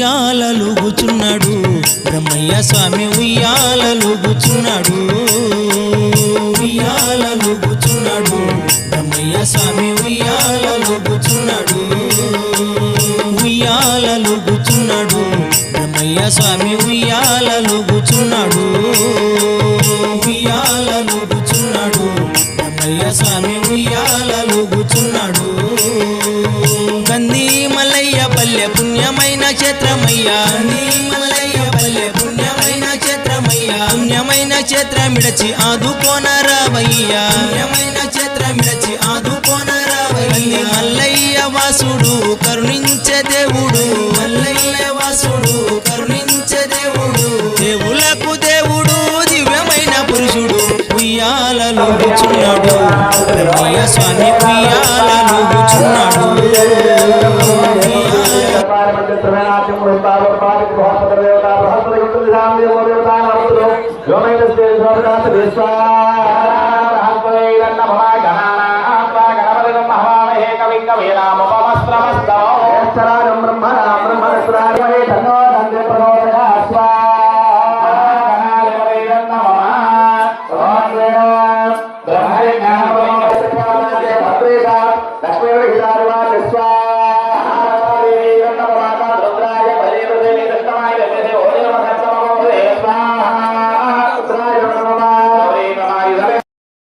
ఉయ్యాలలుగుచున్నాడు బ్రహ్మయ్య స్వామి ఉయ్యాలలుగుచున్నాడు ఉయ్యాలలుగుచున్నాడు బ్రహ్మయ్య స్వామి ఉయ్యాలలుగుచున్నాడు ఉయ్యాలలుగుచున్నాడు బ్రహ్మయ్య స్వామి ఉయ్యాలలుగుచున్నాడు ఉయ్యాలలుగుచున్నాడు బ్రహ్మయ్య స్వామి ఉయ్యాలలుగుచున్నాడు కంది మల్లయ్య పల్లె పుణ్యమైన క్షేత్రమయ్యా మల్లయ్య పల్లె పుణ్యమైన క్షేత్రమయ్యా పుణ్యమైన క్షేత్రమిడచి ఆదుకోనరావయ్యా పుణ్యమైన క్షేత్రమిడచి ఆదుకోనరావయ్యా మల్లయ్య వాసుడు కరుణించే దేవుడు మల్లయ్య వాసుడు కరుణించే దేవుడు దేవులకు దేవుడు దివ్యమైన పురుషుడు ఉయ్యాలలుగుచున్నాడు బ్రహ్మయ్య స్వామి ఉయ్యాలలుగుచున్నాడు